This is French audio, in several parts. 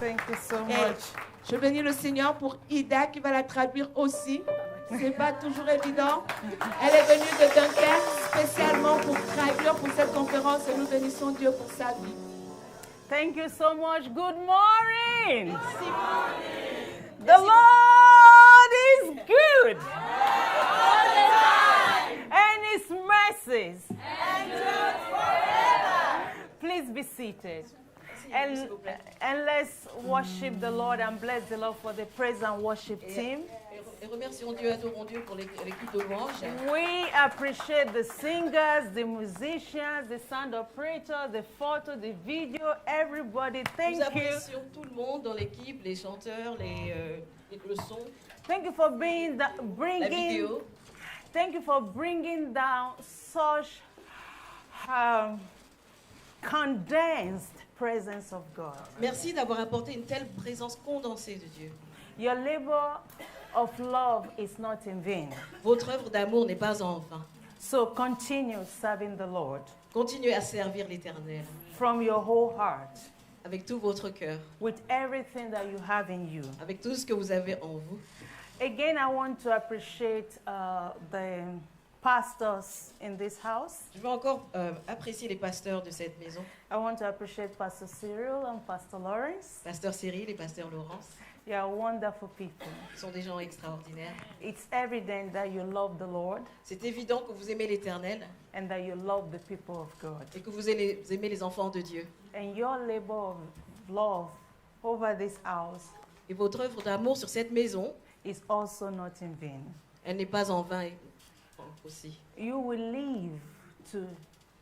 Thank you so Et much. je bénis le Seigneur pour Ida qui va la traduire aussi. C'est pas toujours évident. Elle est venue de Dunkerque spécialement pour traduire pour cette conférence et nous bénissons Dieu pour sa vie. Thank you so much. Good morning. Merci. The Lord is good. And His mercies. Please be seated. And let's worship the Lord and bless the Lord for the praise and worship team. Et remercions Dieu, adorons Dieu pour l'équipe de louange. We appreciate the singers, the musicians, the sound operator, the photo, the video, everybody. Nous Thank you. apprécions tout le monde dans l'équipe, les chanteurs, le son, Thank you for being la bringing. vidéo. Thank you for bringing down such condensed presence of God. Merci d'avoir apporté une telle présence condensée de Dieu. Your labor of love is not in vain. Votre œuvre d'amour n'est pas en vain. So continue serving the Lord Continuez à servir l'Éternel from your whole heart, avec tout votre cœur, with everything that you have in you. avec tout ce que vous avez en vous. Again, I want to appreciate the pastors in this house. Je veux encore apprécier les pasteurs de cette maison, I want to appreciate Pastor Cyril and Pastor Lawrence. Pasteur Cyril et Pasteur Laurence. They are wonderful people. Ce sont des gens extraordinaires. It's evident that you love the Lord C'est évident que vous aimez l'Éternel and that you love the people of God. et que vous aimez les enfants de Dieu. And your labor of love over this house Et votre œuvre d'amour sur cette maison, is also not in vain. elle n'est pas en vain aussi. You will live to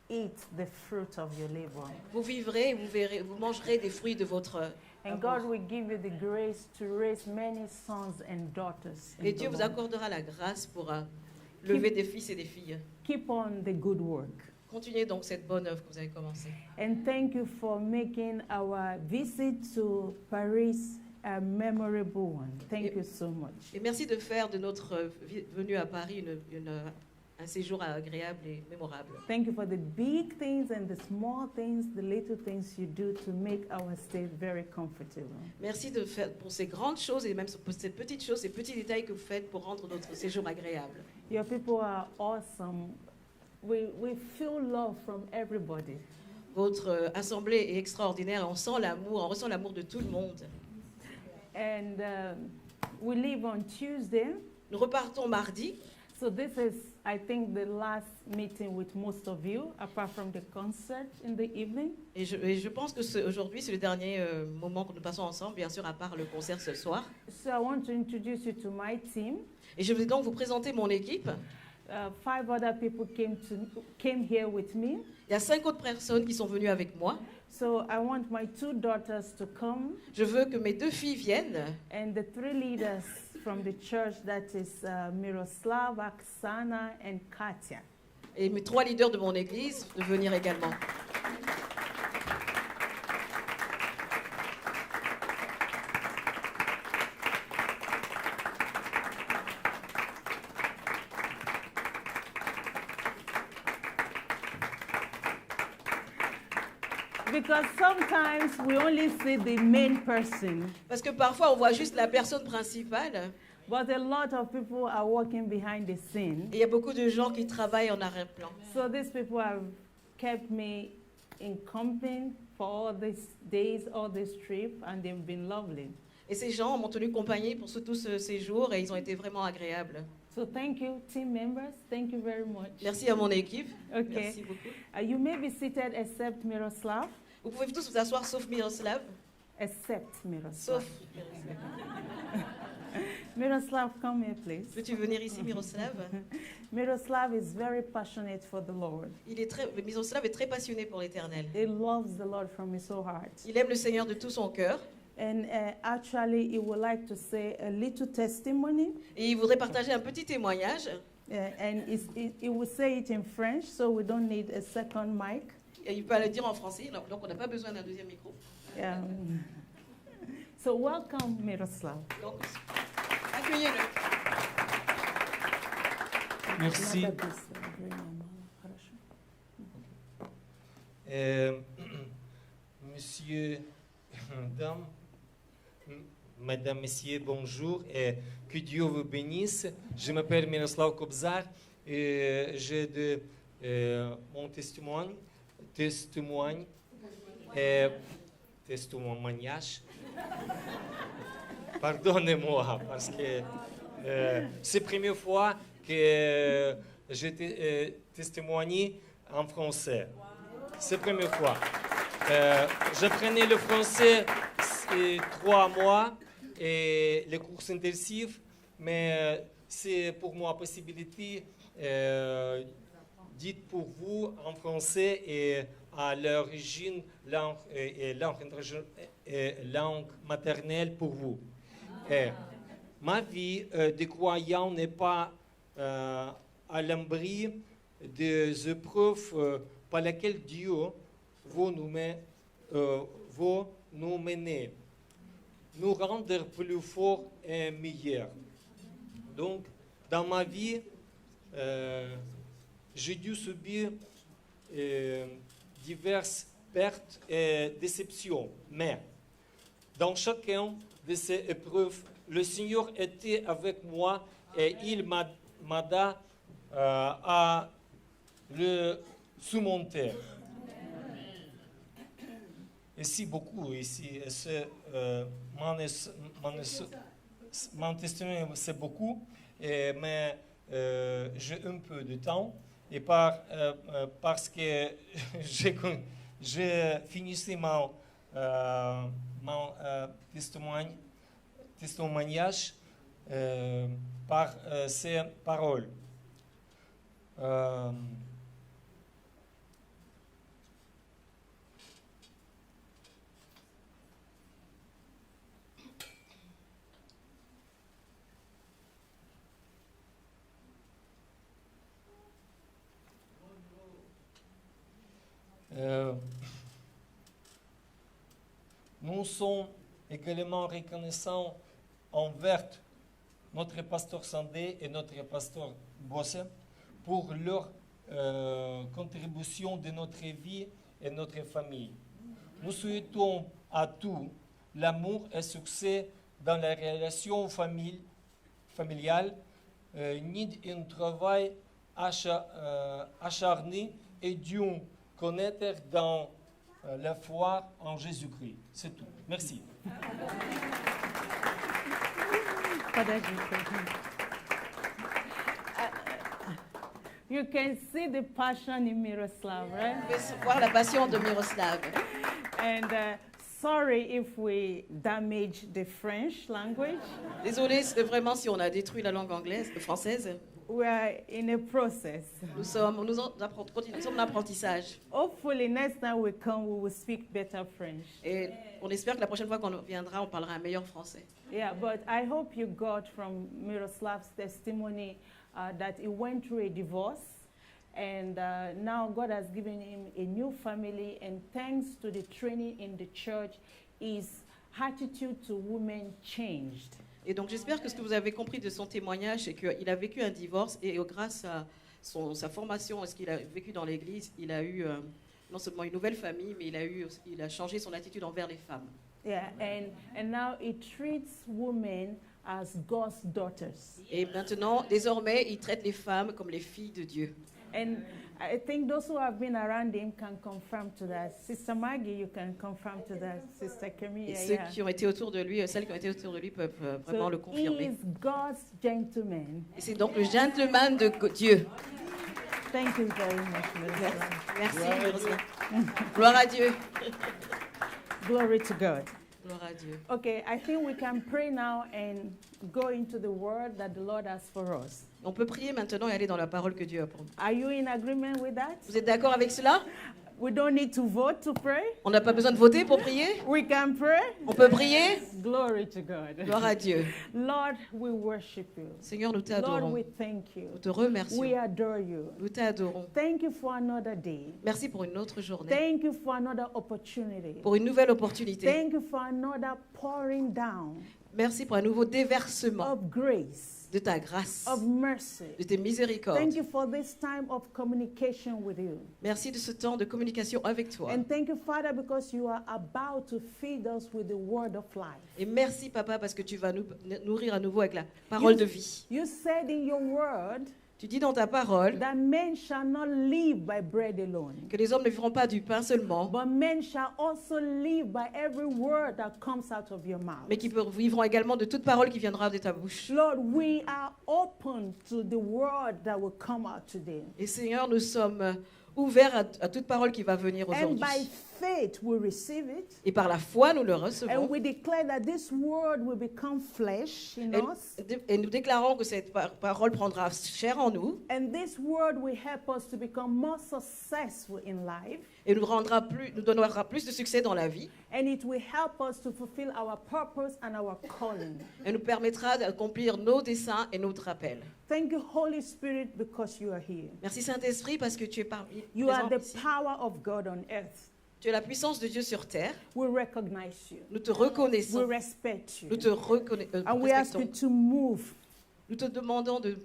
eat the fruit of your labor. Vous vivrez, vous mangerez des fruits de votre And amour. God will give you the grace to raise many sons and daughters. in Et the Dieu vous Lord. accordera la grâce pour lever des fils et des filles. Keep on the good work. Continuez donc cette bonne œuvre que vous avez commencée. And thank you for making our visit to Paris a memorable one. Thank you so much. Et merci de faire de notre venue à Paris un séjour agréable et mémorable. Thank you for the big things and the small things, the little things you do to make our stay very comfortable. Merci de faire pour ces grandes choses et même pour ces petites choses, ces petits détails que vous faites pour rendre notre séjour agréable. Your people are awesome. We feel love from everybody. Votre assemblée est extraordinaire et on sent l'amour, on ressent l'amour de tout le monde. And we leave on Tuesday. Nous repartons mardi. So this is, I think, the last meeting with most of you, apart from the concert in the evening. Et je pense que aujourd'hui, c'est le dernier moment que nous passons ensemble, bien sûr, à part le concert ce soir. So I want to introduce you to my team. Et je vais donc vous présenter mon équipe. 5 other people came here with me. Il y a 5 autres personnes qui sont venues avec moi. So I want my 2 daughters to come, Je veux que mes 2 filles viennent and the 3 leaders from the church, that is Miroslav, Oksana, and Katya. et mes 3 leaders de mon église de venir également. Because sometimes we only see the main person, Parce que parfois, on voit juste la personne principale. but a lot of people are working behind the scene. Et il y a beaucoup de gens qui travaillent en arrière-plan. So these people have kept me in company for all these days, all this trip, and they've been lovely. Et ces gens m'ont tenu compagnie pour tout ce séjour et ils ont été vraiment agréables. So thank you, team members. Thank you very much. Merci à mon équipe. Okay. Merci beaucoup. You may be seated except Miroslav. Vous pouvez tous vous asseoir sauf Miroslav. Except Miroslav. Sauf Miroslav. Miroslav, come here, please. Peux-tu venir ici, Miroslav? Miroslav is very passionate for the Lord. Miroslav est très passionné pour l'Éternel. He loves the Lord from his whole heart. Il aime le Seigneur de tout son cœur. And actually, he would like to say a little testimony. Et il voudrait partager un petit témoignage. And he will say it in French, so we don't need a second mic. Et il peut le dire en français, donc on n'a pas besoin d'un deuxième micro. So welcome, Miroslav. Donc, accueillez-le. Merci. Monsieur, dame, Mesdames, Messieurs, bonjour et que Dieu vous bénisse. Je m'appelle Miroslav Kobzar et j'ai mon témoignage. Pardonnez-moi parce que c'est la première fois que j'ai témoigné en français. C'est la première fois. J'apprenais le français 3 mois et les cours intensifs, mais c'est pour moi la possibilité dites pour vous en français et à l'origine langue maternelle pour vous. Ma vie de croyant n'est pas à l'abri des épreuves par lesquelles Dieu veut nous mener, nous rendre plus forts et meilleurs. Donc, dans ma vie, j'ai dû subir diverses pertes et déceptions. Mais dans chacune de ces épreuves, le Seigneur était avec moi et il m'aida à le surmonter. Ici, beaucoup, ici, mon testimony, c'est beaucoup, mais j'ai un peu de temps. Et parce que j'ai fini mon témoignage par ces paroles. Nous sommes également reconnaissants envers notre pasteur Sandé et notre pasteur Bosse pour leur contribution de notre vie et notre famille. Nous souhaitons à tous l'amour et succès dans la relation familiale, ni un travail acharné et Dieu connaître dans la foi en Jésus-Christ. C'est tout. Merci. You can see the passion in Miroslav, right? Vous pouvez voir la passion de Miroslav. And sorry if we damage the French language. Désolé vraiment si on a détruit la langue française. We are in a process. Nous sommes en apprentissage. Hopefully, next time we come, we will speak better French. Et on espère que la prochaine fois qu'on viendra, on parlera un meilleur français. Yeah, but I hope you got from Miroslav's testimony that he went through a divorce, and now God has given him a new family, and thanks to the training in the church, his attitude to women changed. Et donc j'espère que ce que vous avez compris de son témoignage, c'est qu'il a vécu un divorce et grâce à sa formation et ce qu'il a vécu dans l'église, il a eu non seulement une nouvelle famille, mais il a changé son attitude envers les femmes. Yeah, and now he treats women as God's daughters. Et maintenant, désormais, il traite les femmes comme les filles de Dieu. And I think those who have been around him can confirm to that. Sister Maggie, you can confirm to that. Sister Camille, Et ceux qui ont été autour de lui, celles qui ont été autour de lui peuvent vraiment le He confirmer. is God's gentleman. Et c'est donc le gentleman de Dieu. Thank you very much, Miroslav. Merci, Miroslav. Gloire à Dieu. Glory to God. Gloire à Dieu. Okay, I think we can pray now and go into the word that the Lord has for us. On peut prier maintenant et aller dans la parole que Dieu a pour nous. Are you in agreement with that? Vous êtes d'accord avec cela? We don't need to vote to pray. On n'a pas besoin de voter pour prier? We can pray. On peut prier? Glory to God. Gloire à Dieu. Lord, we worship you. Seigneur, nous Lord, t'adorons. we thank you. Nous te remercions. We adore you. Nous t'adorons. Thank you for another day. Merci pour une autre journée. Thank you for another opportunity. Pour une nouvelle opportunité. Thank you for another pouring down Merci pour un nouveau déversement of grace de ta grâce, of mercy. de tes miséricordes. Thank you for this time of communication with you. Merci de ce temps de communication avec toi. And thank you, Father, because you are about to feed us with the word of life. Et merci, Papa, parce que tu vas nous nourrir à nouveau avec la parole de vie. You said in your word Tu dis dans ta parole that men shall not live by bread alone, que les hommes ne vivront pas du pain seulement, but men shall also live by every word that comes out of your mouth. mais qui vivront également de toute parole qui viendra de ta bouche. Lord, we are open to the word that will come out today. Et Seigneur, nous sommes ouverts à toute parole qui va venir And aujourd'hui. by faith, we receive it. Et par la foi, nous le And recevons. we declare that this word will become flesh in us. Et nous déclarons que cette parole prendra chair en nous And this word will help us to become more successful in life. et nous donnera plus de succès dans la vie And it will help us to fulfill our purpose and our calling. et nous permettra d'accomplir nos desseins et notre appel. Thank you, Holy Spirit, because you are here. Merci Saint-Esprit parce que tu es parmi You are présent the ici. power of God on earth. Tu es la puissance de Dieu sur terre. We recognize you. Nous te We reconnaissons. respect you. Nous te And we ask you respectons. to move. Nous te demandons de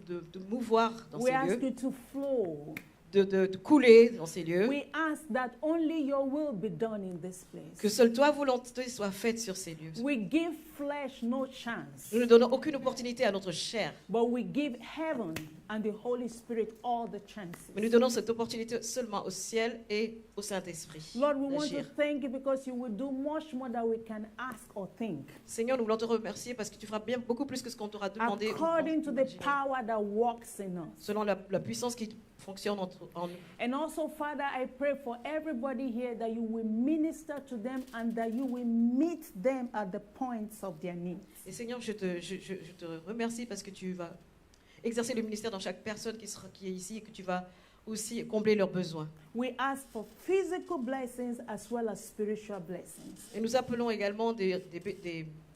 mouvoir dans We ces ask lieux, you to flow. de couler dans ces lieux. We ask that only your will be done in this place. Que seule toi volonté soit faite sur ces lieux. We give flesh no chance, Nous ne donnons aucune opportunité à notre chair, but we give heaven and the Holy Spirit all the chances. mais nous donnons cette opportunité seulement au ciel et au Saint-Esprit Lord, we want to d'agir. thank you because you will do much more than we can ask or think, Seigneur, nous voulons te remercier parce que tu feras bien beaucoup plus que ce qu'on t'aura demandé ou according to the imaginé, power that works in us. selon la puissance qui fonctionne en nous. And also, Father, I pray for everybody here that you will minister to them and that you will meet them at the points of their needs. Et Seigneur, je te remercie parce que tu vas exercer le ministère dans chaque personne qui est ici et que tu vas aussi combler leurs besoins. We ask for physical blessings as well as spiritual blessings. Et nous appelons également des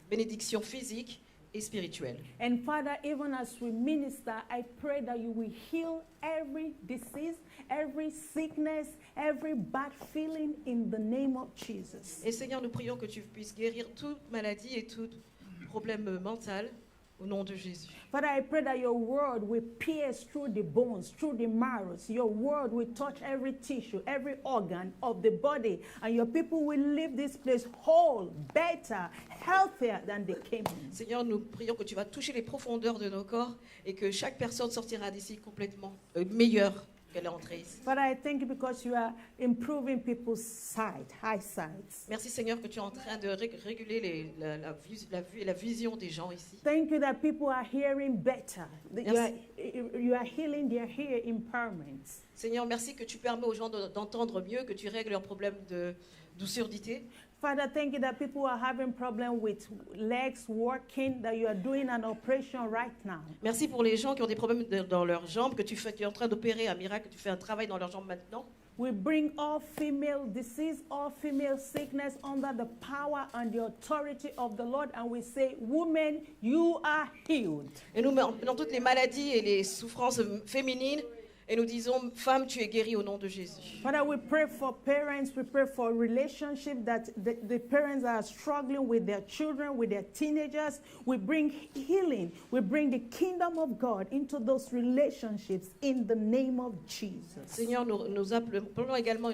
bénédictions physiques et spirituelles. And Father, even as we minister, I pray that you will heal every disease, every sickness, every bad feeling in the name of Jesus. Et Seigneur, nous prions que tu puisses guérir toute maladie et tout problème mental au nom de Jésus. Father, I pray that your word will pierce through the bones, through the marrows. Your word will touch every tissue, every organ of the body, and your people will leave this place whole, better, healthier than they came in. Seigneur, nous prions que tu vas toucher les profondeurs de nos corps et que chaque personne sortira d'ici complètement meilleure qu'elle est entrée ici. Father, I thank you because you are improving people's sight, eyesight. Merci Seigneur que tu es en train de réguler la vue et la vision des gens ici. Thank you that people are hearing better. That Merci. you are healing their hear impairments. Seigneur, merci que tu permets aux gens d'entendre mieux, que tu règles leurs problèmes de surdité. Father, thank you that people are having problem with legs working, that you are doing an operation right now. Merci pour les gens qui ont des problèmes dans leurs jambes, que tu es en train d'opérer un miracle, que tu fais un travail dans leurs jambes maintenant. We bring all female disease, all female sickness under the power and the authority of the Lord, and we say, women, you are healed. Et nous mettons toutes les maladies et les souffrances féminines et nous disons, femme, tu es guérie au nom de Jésus. Father, we pray for parents, we pray for relationship that the parents are struggling with their children, with their teenagers. We bring healing, we bring the kingdom of God into those relationships in the name of Jesus. Seigneur, nous appelons également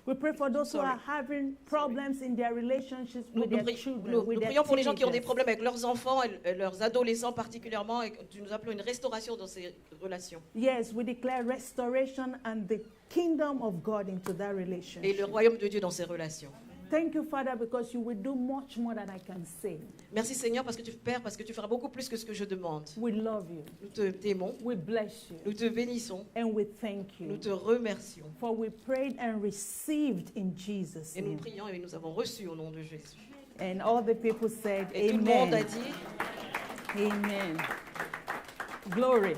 We pray for those who Sorry. are having problems in their relationships with their children, nous with their prions pour les gens qui ont des teenagers. problèmes avec leurs enfants et leurs adolescents particulièrement et que nous appelons une restauration dans ces relations. Yes, we declare restoration and the kingdom of God into that Et le relationship. royaume de Dieu dans ces relations. Thank you, Father, because you will do much more than I can say. Merci Seigneur parce que tu feras beaucoup plus que ce que je demande. We love you. Nous t'aimons, We bless you. nous te bénissons, And we thank nous you. te remercions. For we prayed and received in Jesus' Et nous name. prions et nous avons reçu au nom de Jésus. And all the people said, Et tout le monde a Amen. dit, Amen. Glory.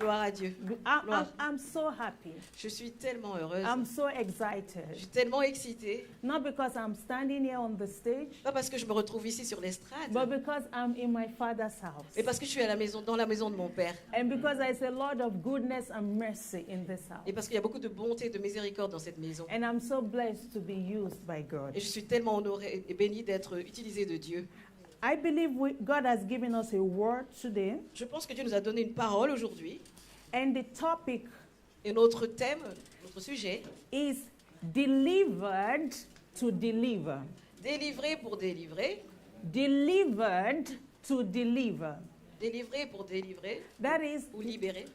gloire à Dieu. I'm, I'm so happy. Je suis tellement heureuse. I'm so excited. Je suis tellement excitée. Not because I'm standing here on the stage, Pas parce que je me retrouve ici sur l'estrade, but because I'm in my Father's house. mais parce que je suis à la maison, dans la maison de mon Père. And because there's a lot of goodness and mercy in this house. Et parce qu'il y a beaucoup de bonté et de miséricorde dans cette maison. And I'm so blessed to be used by God. Et je suis tellement honorée et bénie d'être utilisée de Dieu. I believe God has given us a word today, Je pense que Dieu nous a donné une parole aujourd'hui. and the topic Et notre thème, notre sujet, is delivered to deliver. délivrer pour délivrer, Delivered to deliver. délivrer pour délivrer That is, ou libérer.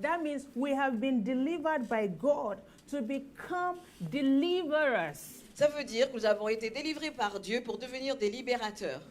that means we have been delivered by God to become deliverers. Ça veut dire que nous avons été délivrés par Dieu pour devenir des libérateurs.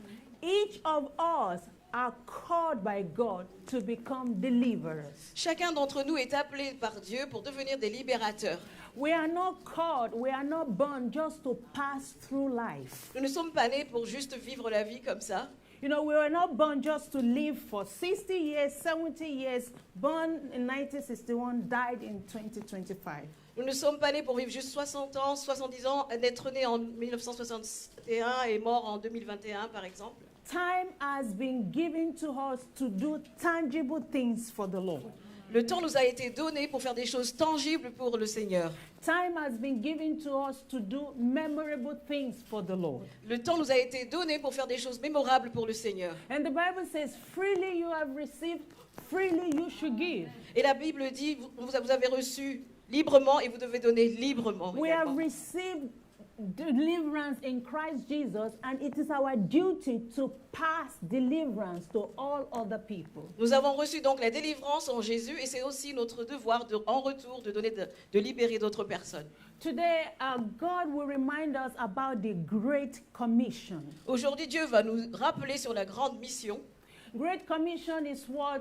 Each of us are called by God to become deliverers. Chacun d'entre nous est appelé par Dieu pour devenir des libérateurs. We are not called, we are not born just to pass through life. Nous ne sommes pas nés pour juste vivre la vie comme ça. You know, we were not born just to live for 60 years, 70 years, born in 1961, died in 2025. Nous ne sommes pas nés pour vivre juste 60 ans, 70 ans, d'être nés en 1961 et mort en 2021 par exemple. Time has been given to us to do tangible things for the Lord. Le temps nous a été donné pour faire des choses tangibles pour le Seigneur. Time has been given to us to do memorable things for the Lord. Le temps nous a été donné pour faire des choses mémorables pour le Seigneur. And the Bible says, freely you have received, freely you should give. Et la Bible dit, vous avez reçu librement et vous devez donner librement. We have également. received deliverance in Christ Jesus, and it is our duty to pass deliverance to all other people. Nous avons reçu donc la délivrance en Jésus et c'est aussi notre devoir en retour de donner de libérer d'autres personnes. Today, God will remind us about the Great Commission. Aujourd'hui, Dieu va nous rappeler sur la grande mission. Great Commission is what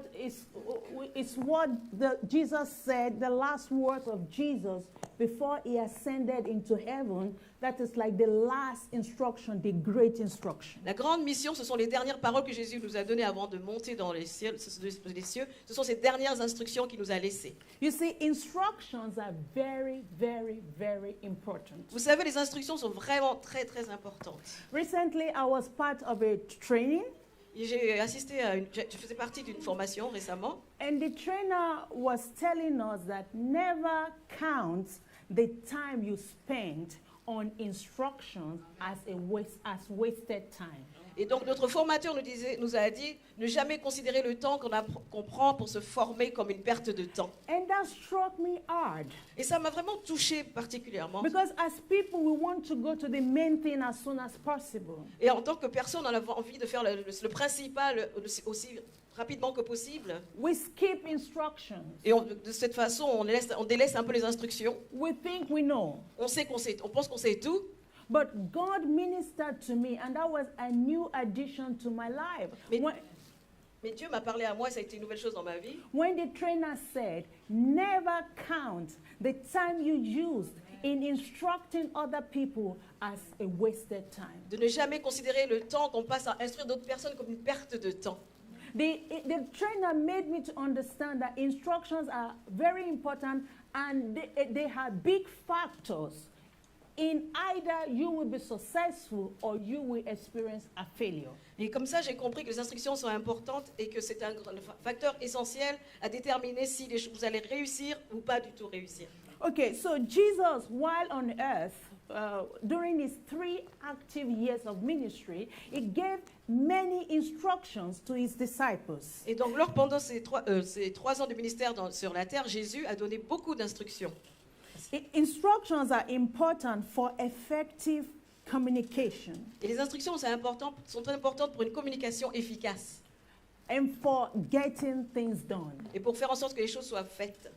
Jesus said, the last words of Jesus before he ascended into heaven. That is like the last instruction, the great instruction. La grande mission, ce sont les dernières paroles que Jésus nous a données avant de monter dans les cieux. Ce sont ces dernières instructions qu'il nous a laissées. You see, instructions are very, very, very important. Vous savez, les instructions sont vraiment très, très importantes. Recently, I was part of a training, Et j'ai assisté à je faisais partie d'une formation récemment. and the trainer was telling us that never count the time you spent on instructions as wasted time. Et donc notre formateur nous a dit ne jamais considérer le temps qu'on prend pour se former comme une perte de temps. And that struck me hard Et ça m'a vraiment touchée particulièrement. because as people, we want to go to the main thing as soon as possible. Et en tant que personne, on avait envie de faire le principal aussi rapidement que possible. We skip instructions. Et de cette façon, on délaisse un peu les instructions. We think we know. On pense qu'on sait tout. But God ministered to me, and that was a new addition to my life. Mais Dieu m'a parlé à moi, ça a été une nouvelle chose dans ma vie. When the trainer said, never count the time you used in instructing other people as a wasted time. De ne jamais considérer le temps qu'on passe à instruire d'autres personnes comme une perte de temps. The trainer made me to understand that instructions are very important, and they have big factors in either you will be successful or you will experience a failure. Et comme ça, j'ai compris que les instructions sont importantes et que c'est un facteur essentiel à déterminer si vous allez réussir ou pas du tout réussir. Okay, so Jesus, while on earth, during his 3 active years of ministry, he gave many instructions to his disciples. Et donc, pendant ces 3 ans de ministère sur la terre, Jésus a donné beaucoup d'instructions. Instructions are important for effective communication Et les instructions sont très importantes pour une communication efficace and for getting things done. et pour faire en sorte que les choses soient faites.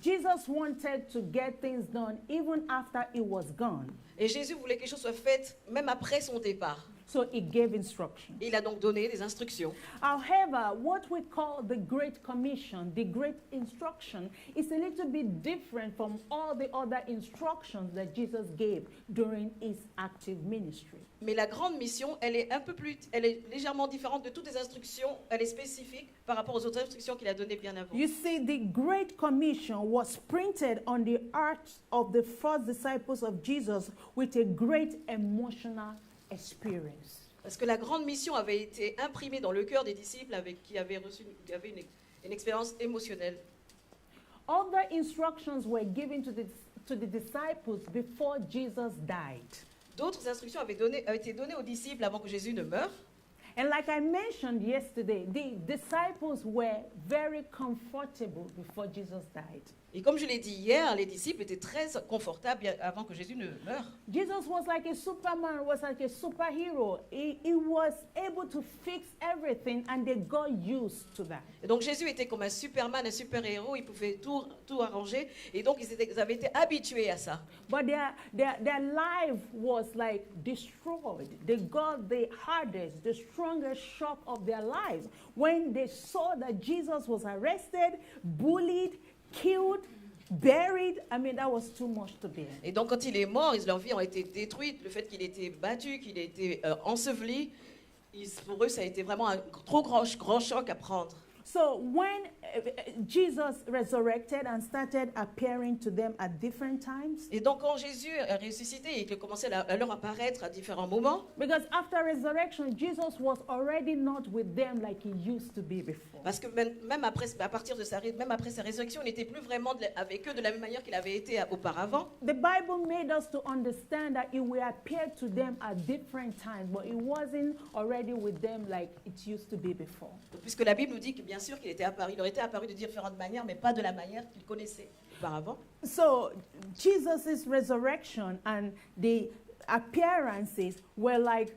Jesus wanted to get things done even after he was gone. Et Jésus voulait que les choses soient faites même après son départ. So he gave instructions. Et il a donc donné des instructions. However, what we call the Great Commission, the Great Instruction, is a little bit different from all the other instructions that Jesus gave during his active ministry. Mais la grande mission, elle est légèrement différente de toutes les instructions. Elle est spécifique par rapport aux autres instructions qu'il a données bien avant. You see, the Great Commission was printed on the hearts of the first disciples of Jesus with a great emotional experience. Parce que la grande mission avait été imprimée dans le cœur des disciples qui avaient une expérience émotionnelle. Other instructions were given to the disciples before Jesus died. D'autres instructions avaient été données aux disciples avant que Jésus ne meure. And like I mentioned yesterday, the disciples were very comfortable before Jesus died. Et comme je l'ai dit hier, les disciples étaient très confortables avant que Jésus ne meure. Jesus was like a Superman, was like a superhero. He was able to fix everything, and they got used to that. Et donc Jésus était comme un Superman, un super-héros, il pouvait tout arranger. Et donc ils avaient été habitués à ça. But their life was like destroyed. They got the hardest, the strongest shock of their lives when they saw that Jesus was arrested, bullied, killed, buried. I mean, that was too much to bear. Et donc quand il est mort, leurs vies ont été détruites. Le fait qu'il ait été battu, qu'il ait été enseveli, pour eux, ça a été vraiment un trop grand choc à prendre. So when Jesus resurrected and started appearing to them at different times, Et donc quand Jésus a ressuscité et qu'il commençait à leur apparaître à différents moments, because after resurrection, Jesus was already not with them like he used to be before. parce que même après, même après sa résurrection, il n'était plus vraiment avec eux de la même manière qu'il avait été auparavant. The Bible made us to understand that he will appear to them at different times, but he wasn't already with them like it used to be before. Donc, puisque la Bible nous dit que bien sûr qu'il était apparu, il aurait été apparu de différentes manières, mais pas de la manière qu'il connaissait auparavant. So Jesus' resurrection and the appearances were like,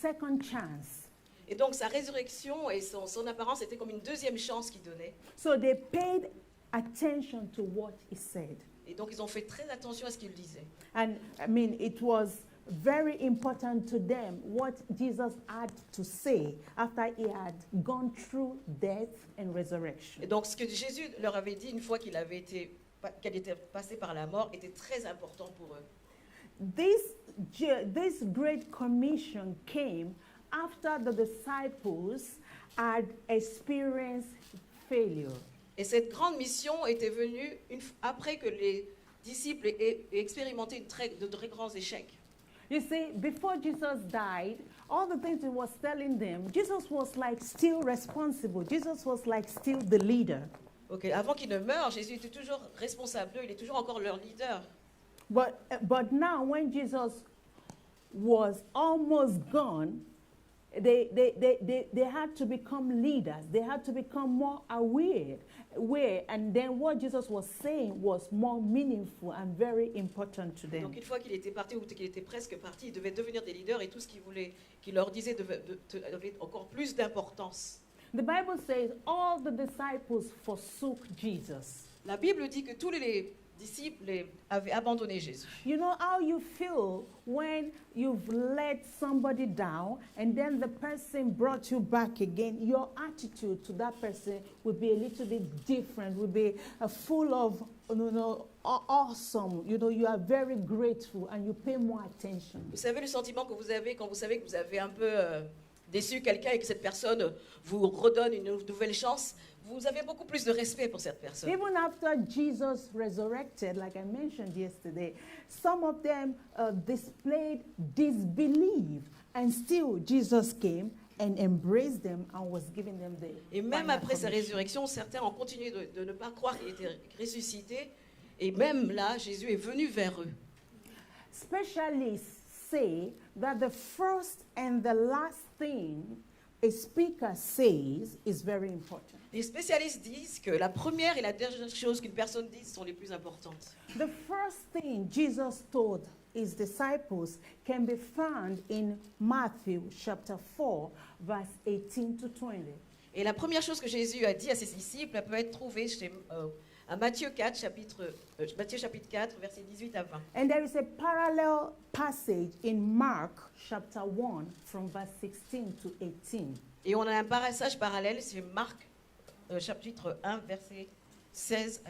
second chance. Et donc sa résurrection et son apparence était comme une deuxième chance qu'il donnait. So they paid attention to what he said. Et donc ils ont fait très attention à ce qu'il disait. And I mean, it was very important to them what Jesus had to say after he had gone through death and resurrection. Et donc ce que Jésus leur avait dit une fois qu'elle était passée par la mort était très important pour eux. This great commission came after the disciples had experienced failure. Et cette grande mission était venue après que les disciples aient expérimenté de très grands échecs. You see, before Jesus died, all the things he was telling them, Jesus was like still responsible. Jesus was like still the leader. Okay. Avant qu'il ne meure, Jésus était toujours responsable d'eux, il est toujours encore leur leader. But now, when Jesus was almost gone, they had to become leaders. They had to become more aware. And then what Jesus was saying was more meaningful and very important to them. Donc une fois qu'il était parti ou qu'il était presque parti, ils devaient devenir des leaders et tout ce qu'il leur disait devait encore plus d'importance. The Bible says all the disciples forsook Jesus. La Bible dit que tous les disciples avaient abandonné Jésus. You know how you feel when you've let somebody down and then the person brought you back again? Your attitude to that person will be a little bit different, will be full of, awesome. You are very grateful and you pay more attention. Vous savez le sentiment que vous avez quand vous savez que vous avez un peu déçu quelqu'un et que cette personne vous redonne une nouvelle chance? Vous avez beaucoup plus de respect pour cette personne. Even after Jesus resurrected, like I mentioned yesterday, some of them displayed disbelief, and still Jesus came and embraced them and was giving them the Et même final après sa commission. résurrection, certains ont continué de ne pas croire qu'il était ressuscité. Et même là, Jésus est venu vers eux. Specialists say that the first and the last thing a speaker says is very important. Les spécialistes disent que la première et la dernière chose qu'une personne dit sont les plus importantes. The first thing Jesus told his disciples can be found in Matthew chapter 4, verse 18 to 20. Et la première chose que Jésus a dit à ses disciples elle peut être trouvée à Matthieu 4, chapitre 4, versets 18 à 20. And there is a parallel passage in Mark chapter 1 from verse 16 to 18. Et on a un passage parallèle, c'est Marc chapitre 1, versets 16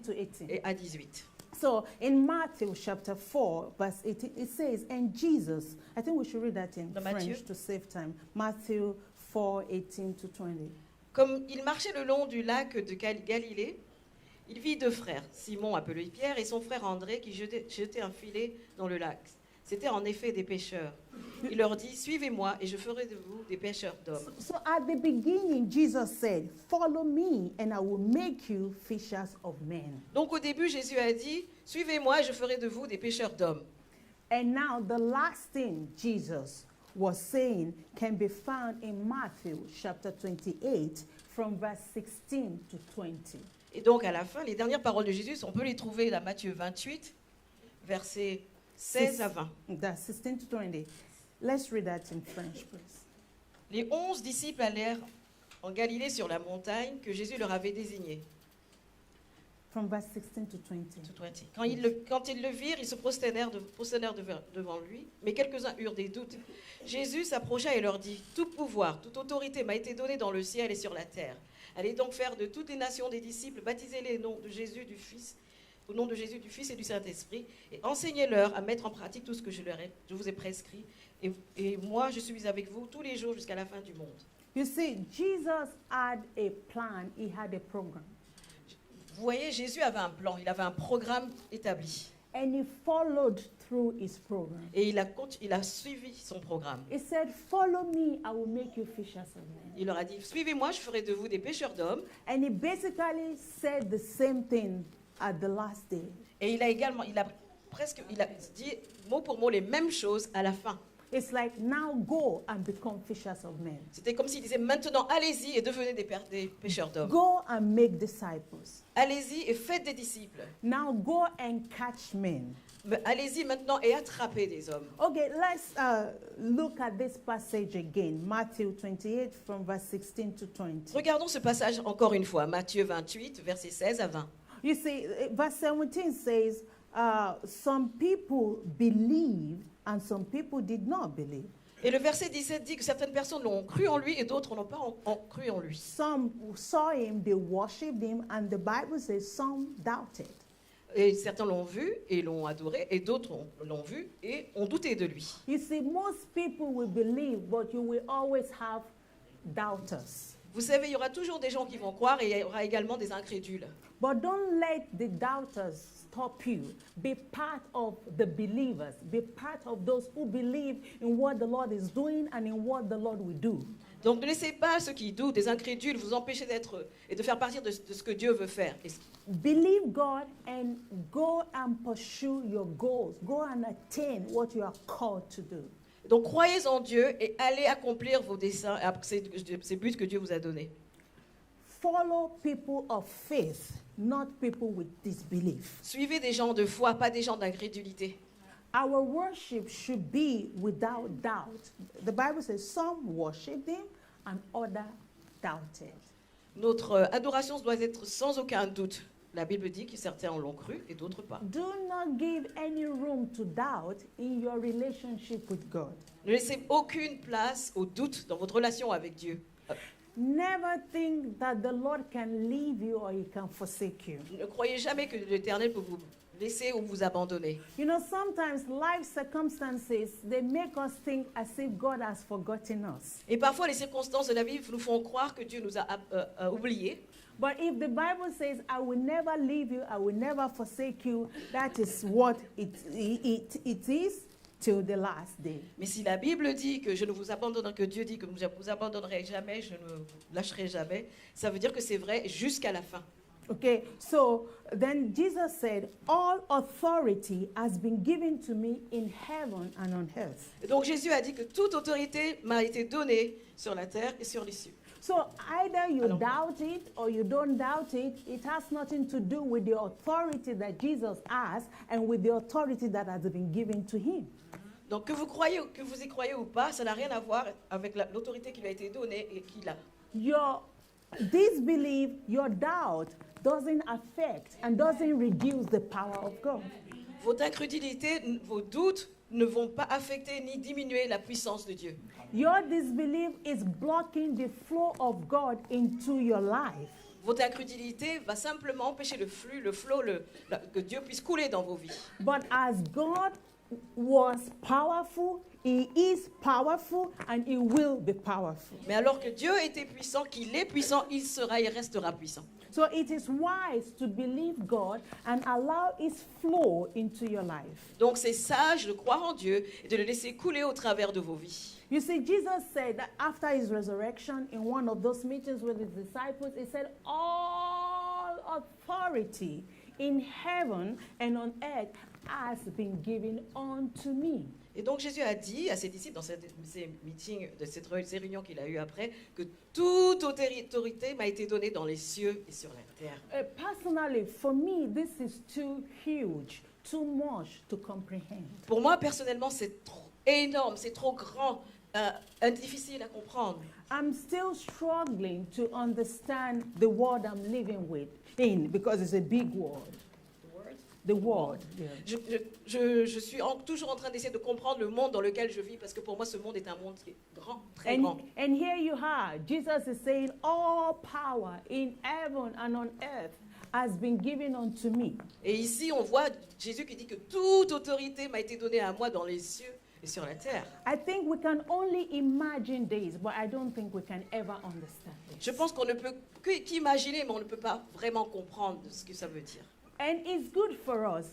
to 18. et à 18. So in Matthew chapter 4, verse 18, it says, and Jesus, I think we should read that in Dans French Matthieu. to save time. Matthew 4, 18 to 20. Comme il marchait le long du lac de Galilée, il vit deux frères, Simon appelé Pierre et son frère André qui jetaient un filet dans le lac. C'étaient en effet des pêcheurs. Il leur dit, suivez-moi et je ferai de vous des pêcheurs d'hommes. So at the beginning, Jesus said, follow me and I will make you fishers of men. Donc au début, Jésus a dit, suivez-moi et je ferai de vous des pêcheurs d'hommes. And now the last thing Jesus was saying can be found in Matthew chapter 28 from verse 16 to 20. Et donc, à la fin, les dernières paroles de Jésus, on peut les trouver dans Matthieu 28, versets 16 à 20. That's 16 to 20. Let's read that in French, please. Les 11 disciples allèrent en Galilée sur la montagne que Jésus leur avait désignée. From verse 16 to 20. Quand ils le virent, ils se prosternèrent devant lui, mais quelques-uns eurent des doutes. Jésus s'approcha et leur dit, « Tout pouvoir, toute autorité m'a été donnée dans le ciel et sur la terre. Allez donc faire de toutes les nations des disciples, baptisez-les au nom de Jésus, du Fils et du Saint-Esprit, et enseignez-leur à mettre en pratique tout ce que je vous ai prescrit. Et moi, je suis avec vous tous les jours jusqu'à la fin du monde. » You see, Jesus had a plan, he had a program. Vous voyez, Jésus avait un plan, il avait un programme établi. And he followed through his program. Et il a suivi son programme. He said, "Follow me, I will make you fishers of men." Il leur a dit, suivez-moi, je ferai de vous des pêcheurs d'hommes. And he basically said the same thing at the last day. Et il a dit mot pour mot les mêmes choses à la fin. It's like, now go and become fishers of men. C'était comme s'il disait, maintenant allez-y et devenez des pêcheurs d'hommes. Go and make disciples. Allez-y et faites des disciples. Now go and catch men. Mais allez-y maintenant et attrapez des hommes. Okay, let's look at this passage again. Matthew 28 from verse 16 to 20. Regardons ce passage encore une fois, Matthieu 28, versets 16 à 20. You see, verse 17 says, some people believed and some people did not believe. Et le verset 17 dit que certaines personnes l'ont cru en lui et d'autres n'ont pas cru en lui. Some saw him, they worshipped him, and the Bible says some doubted. Et certains l'ont vu et l'ont adoré, et d'autres l'ont vu et ont douté de lui. You see, most people will believe, but you will always have doubters. Vous savez, il y aura toujours des gens qui vont croire et il y aura également des incrédules. But don't let the doubters stop you. Be part of the believers. Be part of those who believe in what the Lord is doing and in what the Lord will do. Donc ne laissez pas ceux qui doutent, des incrédules, vous empêcher d'être et de faire partie de ce que Dieu veut faire. Believe God and go and pursue your goals. Go and attain what you are called to do. Donc croyez en Dieu et allez accomplir vos desseins, ces buts que Dieu vous a donnés. Follow people of faith, not people with disbelief. Suivez des gens de foi, pas des gens d'incrédulité. Our worship should be without doubt. The Bible says some worshiped him and others doubted. Notre adoration doit être sans aucun doute. La Bible dit que certains l'ont cru et d'autres pas. Do not give any room to doubt in your relationship with God. Ne laissez aucune place au doute dans votre relation avec Dieu. Never think that the Lord can leave you or he can forsake you. Ne croyez jamais que l'Éternel peut vous laisser ou vous abandonner. You know, sometimes life circumstances, they make us think as if God has forgotten us. Et parfois, les circonstances de la vie nous font croire que Dieu nous a oubliés. But if the Bible says, I will never leave you, I will never forsake you, that is what it is till the last day. Mais si la Bible dit que je ne vous abandonnerai, que Dieu dit que je ne vous abandonnerai jamais, je ne vous lâcherai jamais, ça veut dire que c'est vrai jusqu'à la fin. Okay, so then Jesus said, all authority has been given to me in heaven and on earth. Et donc Jésus a dit que toute autorité m'a été donnée sur la terre et sur les cieux. So either you doubt it or you don't doubt it, it has nothing to do with the authority that Jesus has and with the authority that has been given to him. Donc que vous y croyez ou pas, ça n'a rien à voir avec l'autorité qui lui a été donnée et qu'il a. Your disbelief, your doubt doesn't affect and doesn't reduce the power of God. Votre incrédulité, vos doutes ne vont pas affecter ni diminuer la puissance de Dieu. Your disbelief is blocking the flow of God into your life. Votre incrédulité va simplement empêcher le flow, que Dieu puisse couler dans vos vies. But as God was powerful, he is powerful and he will be powerful. Mais alors que Dieu était puissant, qu'il est puissant, il sera et restera puissant. So it is wise to believe God and allow his flow into your life. Donc c'est sage de croire en Dieu et de le laisser couler au travers de vos vies. You see, Jesus said that after his resurrection, in one of those meetings with his disciples, he said, all authority in heaven and on earth has been given unto me. Et donc Jésus a dit à ses disciples dans ces meetings, ces réunions qu'il a eues après, que toute autorité m'a été donnée dans les cieux et sur la terre. Personally, for me, this is too huge, too much to comprehend. Pour moi, personnellement, c'est trop énorme, c'est trop grand, difficile à comprendre. I'm still struggling to understand the world I'm living in because it's a big world. The world. Yeah. Je suis toujours en train d'essayer de comprendre le monde dans lequel je vis parce que pour moi, ce monde est un monde qui est grand, très grand. And here you are, Jesus is saying, all power in heaven and on earth has been given unto me. Et ici, on voit Jésus qui dit que toute autorité m'a été donnée à moi dans les cieux et sur la terre. I think we can only imagine this, but I don't think we can ever understand it. Je pense qu'on ne peut qu'imaginer, mais on ne peut pas vraiment comprendre ce que ça veut dire. And it's good for us.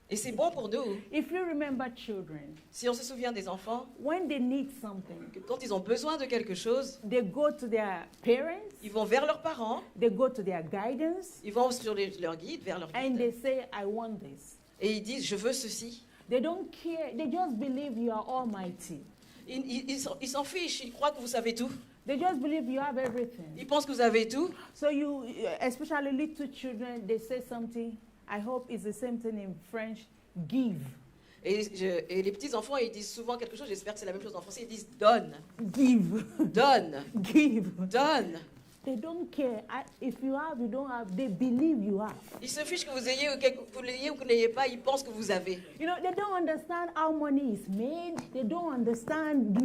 Et c'est bon pour nous. If you remember children, Si on se souvient des enfants, when they need something, que quand ils ont besoin de quelque chose, they go to their parents, ils vont vers leurs parents, they go to their guidance, ils vont sur leur guide, vers leur and guide, they say, I want this. et ils disent « je veux ceci ». They don't care. They just believe you are almighty. Ils s'en fichent, ils croient que vous savez tout. They just believe you have everything. Ils pensent que vous avez tout. So you, especially little children, they say something. I hope it's the same thing in French. Give. Et les petits enfants, ils disent souvent quelque chose, j'espère que c'est la même chose en français, ils disent « donne, Give. donne, Give. donne ». They don't care. If you have, you don't have. They believe you have. Ils se fichent que vous l'ayez ou que vous n'ayez pas, ils pensent que vous avez. You know, they don't understand how money is made. They don't understand,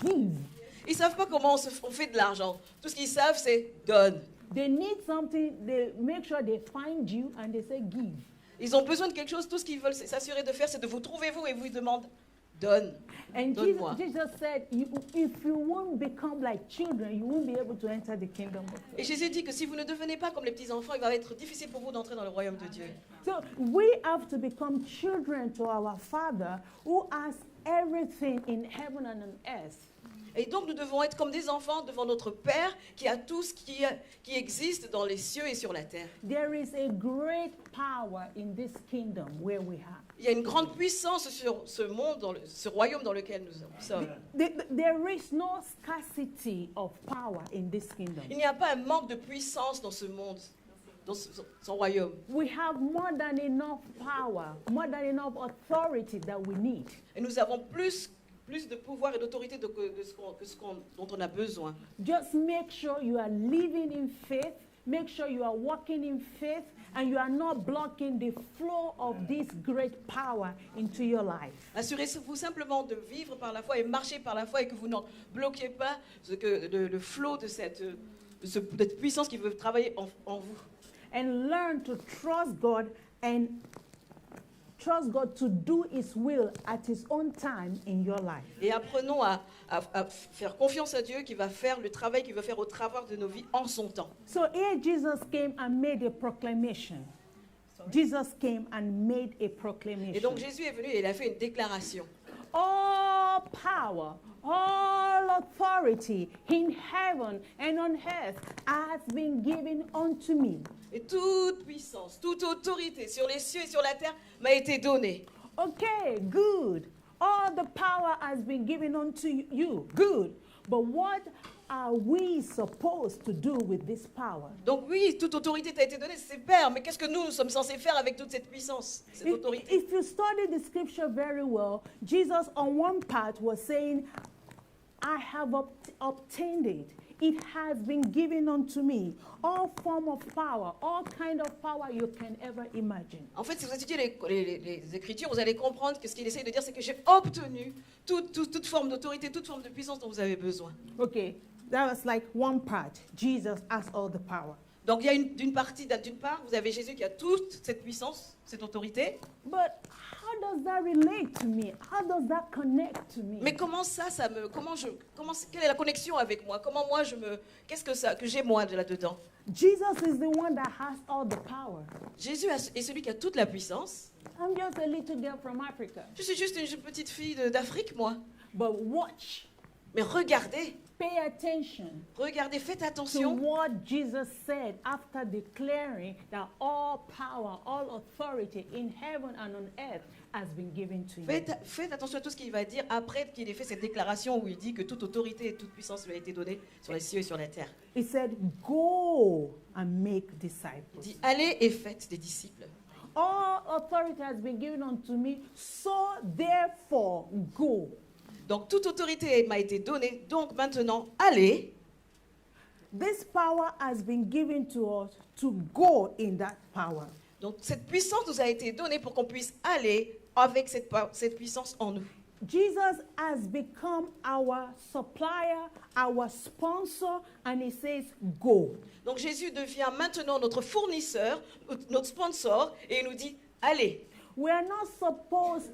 give. Ils ne savent pas comment on fait de l'argent. Tout ce qu'ils savent, c'est « donne ». They need something. They make sure they find you and they say give. Ils ont besoin de quelque chose, tout ce qu'ils veulent s'assurer de faire, c'est de vous trouver vous et vous demandent « donne ». And Donne-moi. Jesus said, if you won't become like children, you won't be able to enter the kingdom of God. Et Jésus dit que si vous ne devenez pas comme les petits enfants, il va être difficile pour vous d'entrer dans le royaume de Dieu. So we have to become children to our Father who has everything in heaven and on earth. Et donc nous devons être comme des enfants devant notre Père qui a tout ce qui existe dans les cieux et sur la terre. There is a great power in this kingdom where we are. Il y a une grande puissance sur ce monde, ce royaume dans lequel nous sommes. There is no scarcity of power in this kingdom. Il n'y a pas un manque de puissance dans ce monde, dans son royaume. We have more than enough power, more than enough authority that we need. Et nous avons plus de pouvoir et d'autorité dont on a besoin. Just make sure you are living in faith. Make sure you are walking in faith and you are not blocking the flow of this great power into your life. Assurez-vous simplement de vivre par la foi et marcher par la foi et que vous n'en bloquez pas le flot de cette puissance qui veut travailler en vous. And learn to trust God and trust God to do His will at His own time in your life. Et apprenons à faire confiance à Dieu qui va faire le travail qu'il veut faire au travers de nos vies en son temps. So here Jesus came and made a proclamation. Jesus came and made a proclamation. Et donc Jésus est venu et il a fait une déclaration. All power, all authority in heaven and on earth has been given unto me. Et toute puissance, toute autorité sur les cieux et sur la terre m'a été donnée. Okay, good. All the power has been given unto you. Good. But what are we supposed to do with this power? Donc oui, toute autorité t'a été donnée, c'est super, mais qu'est-ce que nous sommes censés faire avec toute cette puissance, cette autorité? If you study the scripture very well, Jesus on one part was saying, I have obtained it. It has been given unto me. All form of power, all kind of power you can ever imagine. En fait, si vous étudiez les Écritures, vous allez comprendre que ce qu'il essaye de dire, c'est que j'ai obtenu toute forme d'autorité, toute forme de puissance dont vous avez besoin. Okay, that was like one part. Jesus has all the power. Donc il y a d'une part, vous avez Jésus qui a toute cette puissance, cette autorité. But how does that relate to me? How does that connect to me? Mais quelle est la connexion avec moi? Comment moi qu'est-ce que j'ai moi là-dedans? Jesus is the one that has all the power. Jésus est celui qui a toute la puissance. I'm just a little girl from Africa. Je suis juste une petite fille d'Afrique, moi. But watch. Mais regardez, Pay attention Regardez, faites to attention what Jesus said after declaring that all power, all authority in heaven and on earth has been given to you. Faites attention à tout ce qu'il va dire après qu'il ait fait cette déclaration où il dit que toute autorité et toute puissance lui a été donnée sur les cieux et sur la terre. He said, go and make Il disciples. dit, allez et faites des disciples. All authority has been given unto me, so therefore go. Donc toute autorité m'a été donnée, donc maintenant, allez. This power has been given to us to go in that power. Donc cette puissance nous a été donnée pour qu'on puisse aller avec cette puissance en nous. Jesus has become our supplier, our sponsor, and he says, go. Donc Jésus devient maintenant notre fournisseur, notre sponsor, et il nous dit, allez. We are not supposed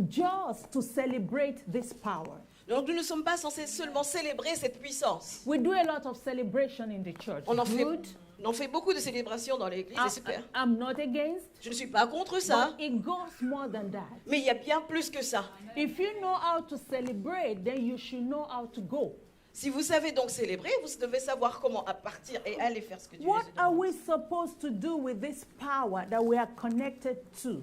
just to celebrate this power. Donc nous ne sommes pas censés seulement célébrer cette puissance. We do a lot of celebration in the church. On en Good. fait beaucoup de célébrations dans l'église, c'est super. I'm not against, Je ne suis pas contre ça, but it goes more than that. mais il y a bien plus que ça. If you know how to celebrate, then you should know how to go. Si vous savez donc célébrer, vous devez savoir comment partir et aller faire ce que Dieu What vous are demande. we supposed to do with this power that we are connected to?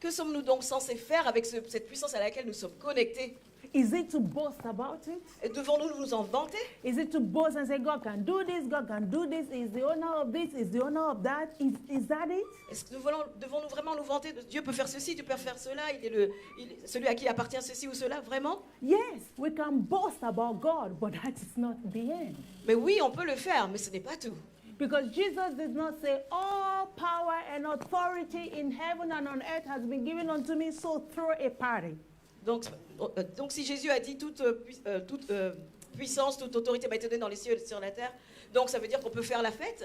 Que sommes-nous donc censés faire avec cette puissance à laquelle nous sommes connectés? Is it to boast about it? Et devons-nous nous en vanter? Is it to boast and say, God can do this, God can do this, is the owner of this, is the owner of that? Is that it? Est-ce que devons-nous vraiment nous vanter de Dieu peut faire ceci, Dieu peut faire cela, il est celui à qui appartient ceci ou cela, vraiment? Yes, we can boast about God, but that is not the end. Mais oui, on peut le faire, mais ce n'est pas tout. Because Jesus did not say, all power and authority in heaven and on earth has been given unto me, so throw a party. Donc si Jésus a dit toute puissance, toute autorité m'a été donnée dans les cieux et sur la terre, donc ça veut dire qu'on peut faire la fête?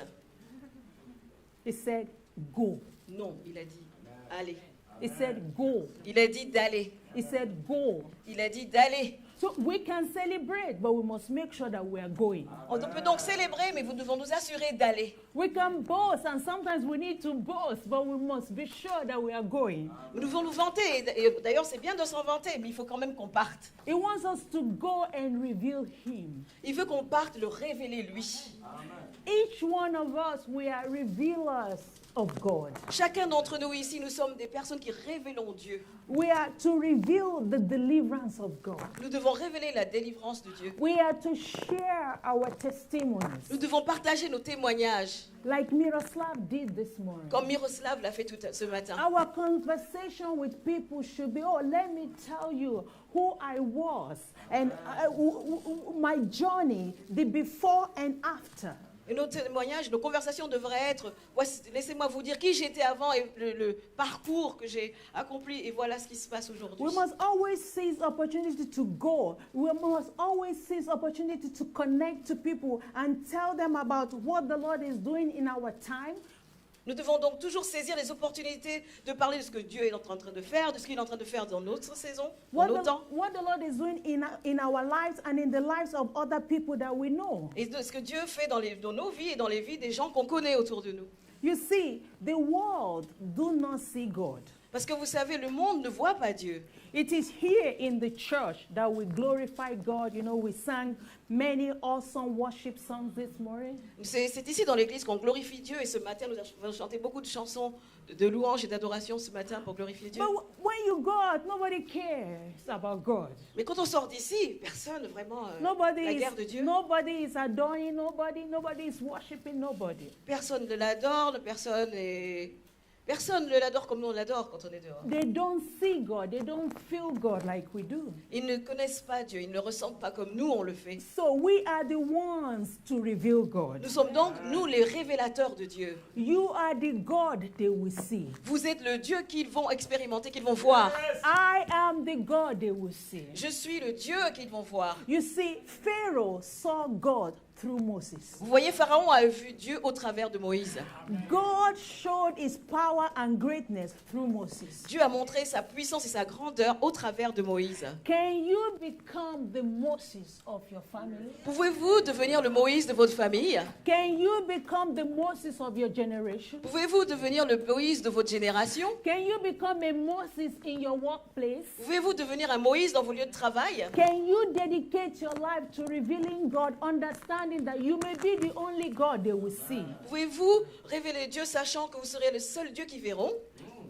He said, go. Non, il a dit allez. He said, go. Il a dit d'aller. He said, go. Il a dit d'aller. So we can celebrate, but we must make sure that we are going. On peut donc célébrer, mais nous devons nous assurer d'aller. We can boast, and sometimes we need to boast, but we must be sure that we are going. Nous devons nous vanter. Et d'ailleurs, c'est bien de s'en vanter, mais il faut quand même qu'on parte. He wants us to go and reveal Him. Il veut qu'on parte le révéler lui. Each one of us, we are revealers of God. Chacun d'entre nous ici, nous sommes des personnes qui révélons Dieu. We are to reveal the deliverance of God. Nous devons révéler la délivrance de Dieu. We are to share our testimonies, Nous devons partager nos témoignages, like Miroslav did this morning. comme Miroslav l'a fait ce matin. Our conversation with people should be, oh, let me tell you who I was and my journey, the before and after. Et nos témoignages, nos conversations devraient être, laissez-moi vous dire qui j'étais avant et le parcours que j'ai accompli et voilà ce qui se passe aujourd'hui. We must always seize opportunity to go. We must always seize opportunity to connect to people and tell them about what the Lord is doing in our time. Nous devons donc toujours saisir les opportunités de parler de ce que Dieu est en train de faire, de ce qu'il est en train de faire dans notre saison, dans nos temps, What the Lord is doing in our lives and in the lives of other people that we know. et de ce que Dieu fait dans nos vies et dans les vies des gens qu'on connaît autour de nous. You see, the world do not see God. Parce que vous savez, le monde ne voit pas Dieu. It is here in the church that we glorify God. You know, we sang many awesome worship songs this morning. C'est ici dans l'église qu'on glorifie Dieu et ce matin nous avons chanté beaucoup de chansons de louanges et d'adoration ce matin pour glorifier Dieu. But when you go out, nobody cares about God. Mais quand on sort d'ici, personne vraiment Nobody la guerre de Dieu. nobody is adoring nobody is worshiping nobody. Personne ne l'adore, personne ne l'adore comme nous on l'adore quand on est dehors. They don't see God. They don't feel God like we do. Ils ne connaissent pas Dieu, ils ne le ressentent pas comme nous on le fait. So we are the ones to reveal God. Nous sommes donc, nous, les révélateurs de Dieu. You are the God they will see. Vous êtes le Dieu qu'ils vont expérimenter, qu'ils vont voir. I am the God they will see. Je suis le Dieu qu'ils vont voir. You see, Pharaoh saw God through Moses. Vous voyez, Pharaon a vu Dieu au travers de Moïse. God showed his power and greatness through Moses. Dieu a montré sa puissance et sa grandeur au travers de Moïse. Can you become the Moses of your family? Pouvez-vous devenir le Moïse de votre famille? Can you become the Moses of your generation? Pouvez-vous devenir le Moïse de votre génération? Can you become a Moses in your workplace? Pouvez-vous devenir un Moïse dans vos lieux de travail? Can you dedicate your life to revealing God, understanding that you may be the only God they will see? Pouvez-vous révéler Dieu sachant que vous serez le seul Dieu qu'ils verront?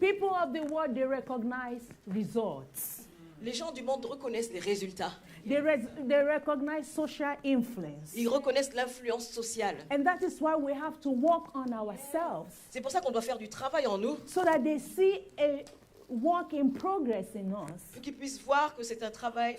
People of the world, they recognize results. Les gens du monde reconnaissent les résultats. They recognize social influence. Ils reconnaissent l'influence sociale. And that is why we have to work on ourselves C'est pour ça qu'on doit faire du travail en nous, so that they see a work in progress in us, pour qu'ils puissent voir que c'est un travail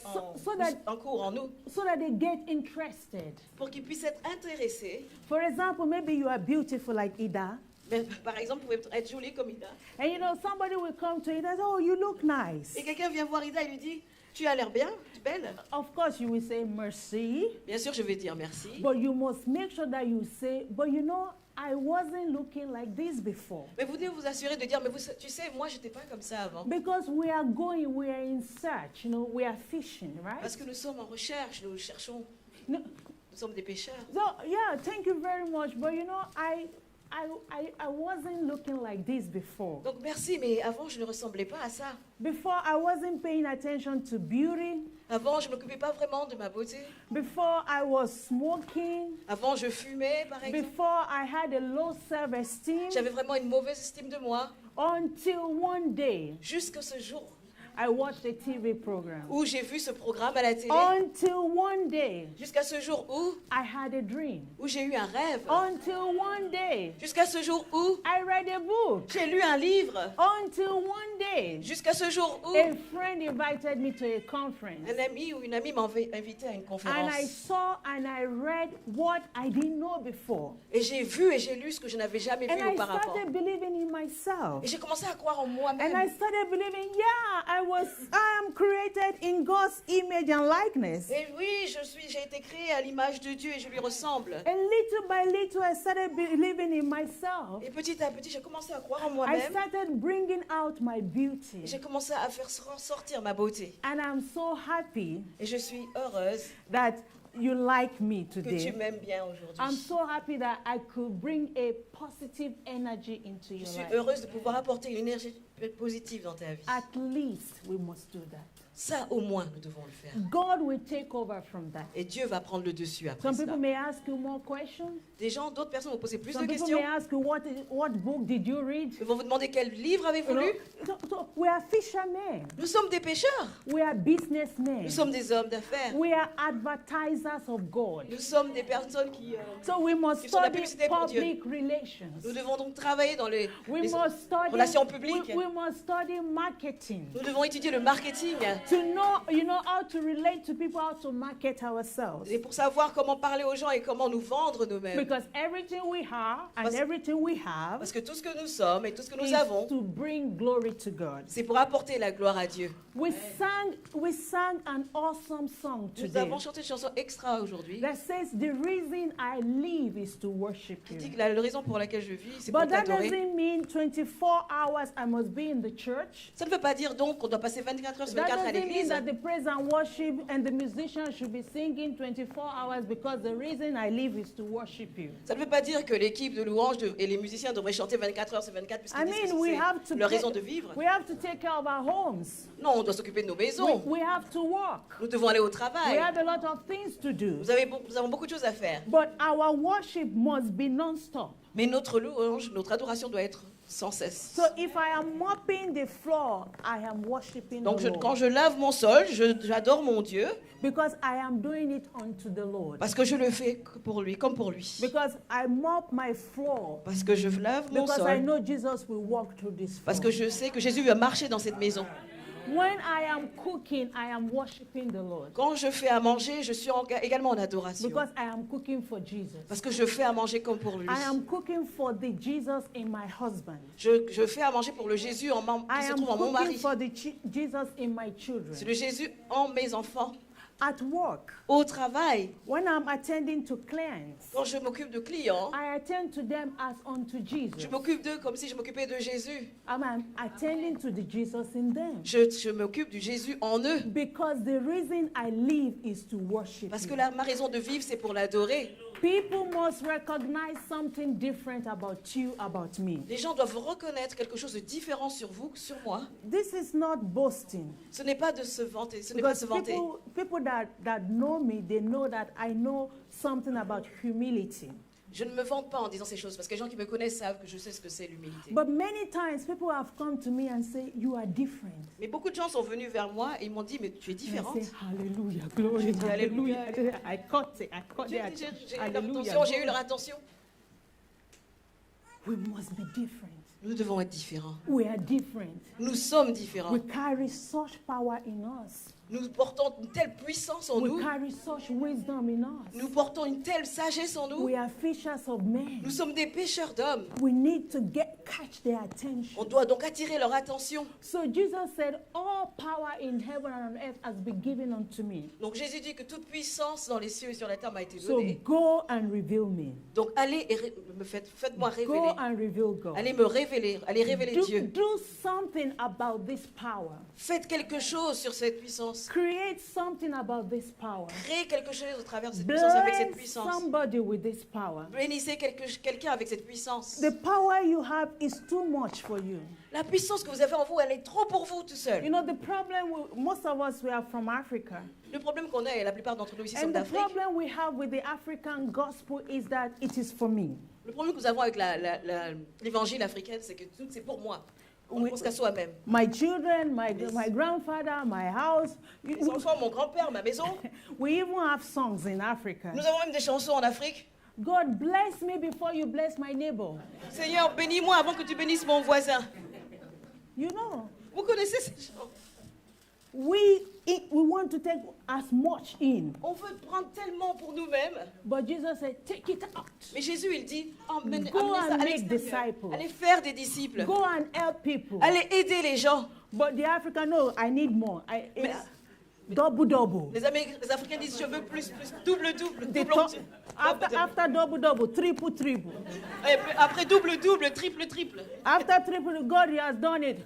en cours en nous, so that they get interested. pour qu'ils puissent être intéressés. For example, maybe you are beautiful like Ida, Mais, par exemple, vous pouvez être jolie comme Ida. and you know somebody will come to Ida and say, oh, you look nice. Et quelqu'un vient voir Ida et lui dit, tu as l'air bien, tu es belle. Of course, you will say merci, Bien sûr, je vais dire merci. but you must make sure that you say, but you know, I wasn't looking like this before. Mais vous devez vous assurer de dire, mais tu sais, moi, je n'étais pas comme ça avant. Because we are in search, you know, we are fishing, right? Parce que nous sommes en recherche, nous cherchons, No, nous sommes des pêcheurs. so, yeah, thank you very much, but you know, I wasn't looking like this before. Donc merci, mais avant, je ne ressemblais pas à ça. Before, I wasn't paying attention to beauty. Avant, je ne m'occupais pas vraiment de ma beauté. Before, I was smoking. Avant, je fumais, par exemple. Before, I had a low self-esteem. J'avais vraiment une mauvaise estime de moi. Until one day, Jusqu'à ce jour I watched a TV program. où j'ai vu ce programme à la télé. Until one day, Jusqu'à ce jour I had a dream. où j'ai eu un rêve. Until one day, Jusqu'à ce jour où I read a book. j'ai lu un livre. Until one day, Jusqu'à ce jour où a friend invited me to a conference. un ami ou une amie m'a invité à une And I conférence. saw and I read what I didn't know before. Et j'ai vu et j'ai lu ce que je n'avais jamais And vu I auparavant. started believing in myself. Et j'ai commencé à croire en And I moi-même. started believing, yeah, I am created in God's image and likeness. Et oui, j'ai été créée à l'image de Dieu et je lui ressemble. And little by little, I started believing in myself. Et petit à petit, j'ai commencé à croire en I moi-même. started bringing out my beauty. J'ai commencé à faire ressortir ma beauté. And I'm so happy Et je suis heureuse that you like me que tu today. m'aimes bien I'm aujourd'hui. so happy that I could bring a positive energy into Je your suis life. heureuse de pouvoir apporter une énergie positive dans ta vie. At least we must do that. Ça, au moins, nous devons le faire. God will take over from that. Et Dieu va prendre le dessus après Some cela. people may ask you more questions. D'autres personnes vont poser plus Some de people questions. may ask you what book did you read? Ils vont vous demander quel livre avez-vous You know, lu. so we are fishermen. Nous sommes des pêcheurs. We are businessmen. Nous sommes des hommes d'affaires. We are advertisers of God. Nous sommes des personnes qui... So we must Ils font la study publicité pour Dieu. public relations. Nous devons donc travailler dans les We must study relations publiques. we must study marketing Nous devons étudier le marketing. to know, how to relate to people, how to market ourselves. Et pour savoir comment parler aux gens et comment nous vendre nous-mêmes. Because everything we have and Parce- everything we have Parce que tout ce que nous sommes et tout ce que nous is avons, to bring glory to God. c'est pour apporter la gloire à Dieu. We sang an awesome song Nous today avons chanté une chanson extra aujourd'hui. that says the reason I live is to worship Qui dit you. que la raison pour laquelle je vis, c'est pour But that t'adorer. doesn't mean 24 hours I must be in the church. Ça ne veut pas dire donc qu'on doit passer 24 heures sur That 24 à doesn't mean l'église. that the praise and worship and the musicians should be singing 24 hours because the reason I live is to worship you. Ça ne veut pas dire que l'équipe de louanges et les musiciens devraient chanter 24 heures sur 24 I puisqu'ils disent mean, que we have to c'est leur raison de vivre. we have to take care of our homes. Non, on doit s'occuper de nos maisons. We have to work. Nous devons aller au We travail. have a lot of things to do. Nous avons beaucoup de choses à faire. But our worship must be non-stop. Mais notre louange, notre adoration doit être sans cesse. So if I am mopping the floor, I am worshiping Donc the Lord. quand je lave mon sol, j'adore mon Dieu Because I am doing it unto the Lord. parce que je le fais pour lui, comme pour lui. Because I mop my floor. Parce que je lave mon Because I sol. know Jesus will walk through this floor. Parce que je sais que Jésus va marcher dans cette maison. When I am cooking, I am worshiping the Lord. Quand je fais à manger, je suis également en adoration. Because I am cooking for Jesus. Parce que je fais à manger comme pour lui. I am cooking for the Jesus in my husband. Je fais à manger pour le Jésus qui I se am trouve en mon cooking mari. for the Jesus in my children. C'est le Jésus en mes enfants. At work, au travail, when I'm attending to clients, quand je m'occupe de clients, I attend to them as unto Jesus. je m'occupe d'eux comme si je m'occupais de Jésus. I'm attending to the Jesus in them. Je m'occupe du Jésus en eux. Because the reason I live is to worship Parce que Him. ma raison de vivre, c'est pour l'adorer. People must recognize something different about you, about me. Les gens doivent reconnaître quelque chose de différent sur vous, sur moi. This is not boasting. Ce n'est pas de se vanter. Ce n'est pas de Because se vanter. people that know me, they know that I know something about humility. Je ne me vante pas en disant ces choses parce que les gens qui me connaissent savent que je sais ce que c'est l'humilité. But many times people have come to me and say, you are different. Mais beaucoup de gens sont venus vers moi et ils m'ont dit, mais tu es And I différente. say, hallelujah, glory, dis hallelujah. alléluia. I caught it, I caught it. J'ai eu leur Hallelujah. attention, j'ai eu leur attention. We must be different. Nous devons être différents. We are different. Nous sommes différents. We carry such power in us. Nous portons une telle puissance en We nous. carry such wisdom in us. Nous portons une telle sagesse en nous. We are fishers of men. Nous sommes des pêcheurs d'hommes. We need to catch their attention. On doit donc attirer leur attention. So Jesus said, all power in heaven and on earth has been given unto me. Donc Jésus dit que toute puissance dans les cieux et sur la terre m'a été So donnée. go and reveal me. Donc allez et faites-moi Go révéler. and reveal God. Allez me révéler. Allez révéler Dieu. Do something about this power. Faites quelque chose sur cette puissance. Create something about this power. Créez quelque chose au travers de cette puissance, avec cette Bless puissance. somebody with this power. Bénissez quelqu'un avec cette puissance. The power you have is too much for you. La puissance que vous avez en vous, elle est trop pour vous tout seul. You know, the problem, most of us, we are from Africa. Le problème qu'on a, et la plupart d'entre nous ici sont And the d'Afrique, problem we have with the African gospel is that it is for me. le problème que nous avons avec l'évangile africain, c'est que tout c'est pour moi. On pense qu'à soi-même. My children, my grandfather, my house. Mes enfants, mon grand-père, ma maison. We even have songs in Africa. Nous avons même des chansons en Afrique. God bless me before you bless my neighbor. Seigneur, bénis-moi avant que tu bénisses mon voisin. You know, Vous connaissez ces chants? we want to take as much in. On veut prendre tellement pour nous-mêmes. But Jesus said, take it out. Mais Jésus, il dit, amenez Go ça and à make l'extérieur. disciples. Allez faire des disciples. Go and help people. Allez aider les gens. But the African, no, I need more. Double. Les Africains disent, je veux plus, double. They talk- after double, triple. Et puis après double, triple. After triple, God has done it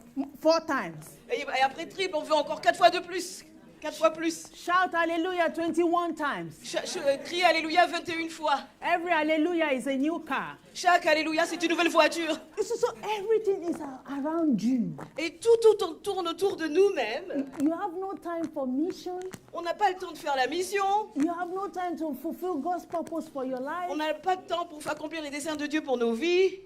4 times. Et après triple, on veut encore 4 fois de plus. 4 fois plus. Shout hallelujah 21 times. Crie Alléluia 21 fois. Every hallelujah is a new car. Chaque Alléluia, c'est une nouvelle voiture. So everything is around you. Et tout tourne autour de nous-mêmes. You have no time for mission. On n'a pas le temps de faire la mission. You have no time to fulfill God's purpose for your life. On n'a pas de temps pour accomplir les desseins de Dieu pour nos vies.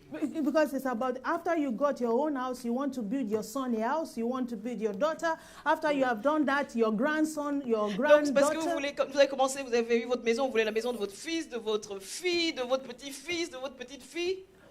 Because it's about, after you got your own house, you want to build your son a house, you want to build your daughter. After you have done that, your grandson, your Donc c'est parce que granddaughter. vous avez commencé, vous avez eu votre maison, vous voulez la maison de votre fils, de votre fille, de votre petit-fils, de votre petite-fille.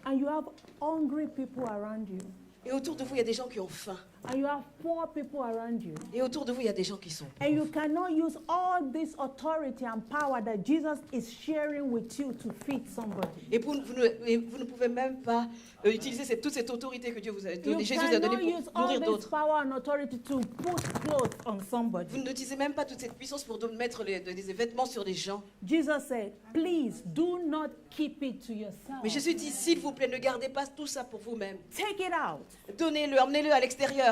And you have hungry people around you. Et autour de vous, il y a des gens qui ont faim. And you have poor people around you. Et autour de vous, il y a des gens qui sont And you pauvres. cannot use all this authority and power that Jesus is sharing with you to feed somebody. Et vous ne pouvez même pas utiliser toute cette autorité que Dieu vous a You donnée, Jésus vous a cannot donnée use pour nourrir all this d'autres. power and authority to put clothes on somebody. Vous n'utilisez même pas toute cette puissance pour mettre des vêtements sur les gens. Jesus said, please do not keep it to yourself. Mais Jésus dit, s'il vous plaît, ne gardez pas tout ça pour vous-même. Take it out. Donnez-le, emmenez-le à l'extérieur.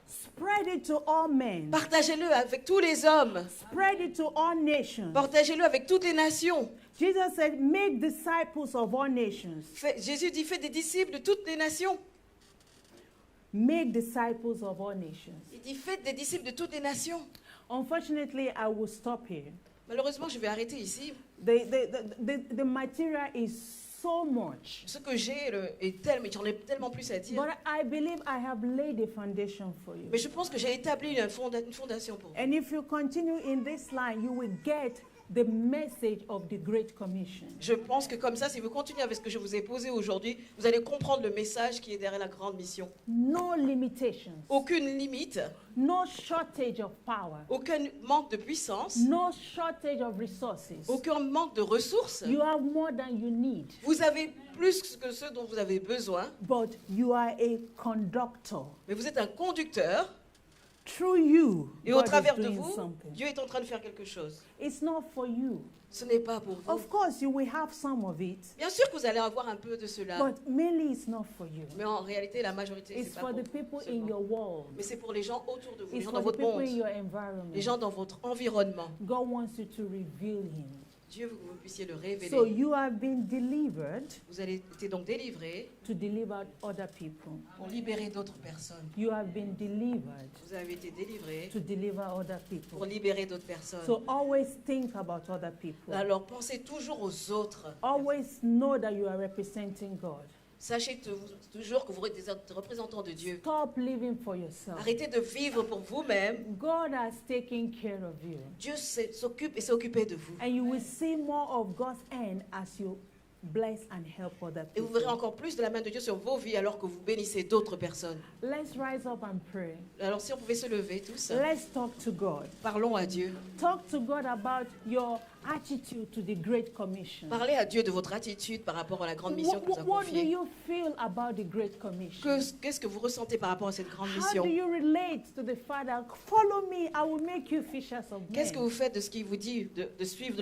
Spread it to all men. Partagez-le avec tous les hommes. Spread it to all nations. Partagez-le avec toutes les nations. Jesus said, make disciples of all nations. Jésus dit, faites des disciples de toutes les nations. Make disciples of all nations. Il dit, faites des disciples de toutes les nations. Unfortunately, I will stop here. Malheureusement, je vais arrêter ici. The material is so much. Ce que j'ai est tel, mais j'en ai tellement plus à dire. But I believe I have laid a foundation for you. Mais je pense que j'ai établi une fondation pour vous. And if you continue in this line, you will get the message of the Great Commission. Je pense que comme ça, si vous continuez avec ce que je vous ai posé aujourd'hui, vous allez comprendre le message qui est derrière la grande mission. No limitations. Aucune limite, No shortage of power. aucun manque de puissance, No shortage of resources. aucun manque de ressources. You have more than you need. Vous avez plus que ce dont vous avez besoin, But you are a conductor mais vous êtes un conducteur through you, Et au God travers is de doing vous, something. Dieu est en train de faire quelque chose. It's not for you. Ce n'est pas pour vous. Of course, you will have some of it, Bien sûr que vous allez avoir un peu de cela. but mainly it's not for you. Mais en réalité, la majorité, It's c'est pas for pour the vous people in seulement. your world. Mais c'est pour les gens autour de vous, les It's gens for dans the votre people in monde, your les environment. gens dans votre environnement. God wants you to reveal Him. Dieu veut que vous puissiez le révéler. So you have been delivered Vous avez été donc délivrés to deliver other people. pour libérer d'autres personnes. You have been delivered Vous avez été délivrés to deliver other pour people. libérer d'autres personnes. So always think about other people. Alors pensez toujours aux autres. Always know that you are representing God. Sachez toujours que vous êtes des représentants de Dieu. Stop living for yourself. Arrêtez de vivre pour vous-même. God has taken care of you. Dieu s'occupe et s'est occupé de vous. And you will see more of God's hand as you bless and help other Et vous verrez people. encore plus de la main de Dieu sur vos vies alors que vous bénissez d'autres personnes. Let's rise up and pray. Alors si on pouvait se lever tous, Let's talk to God. parlons à Dieu. Talk to God about your attitude to the Great Commission. Parlez à Dieu de votre attitude par rapport à la grande mission qu'il vous a What do confiée. you feel about the Great Commission? Qu'est-ce que vous ressentez par rapport à cette grande How mission? do you relate to the Father? Follow me, I will make you fishers of Qu'est-ce que men. vous faites de ce qu'il vous dit de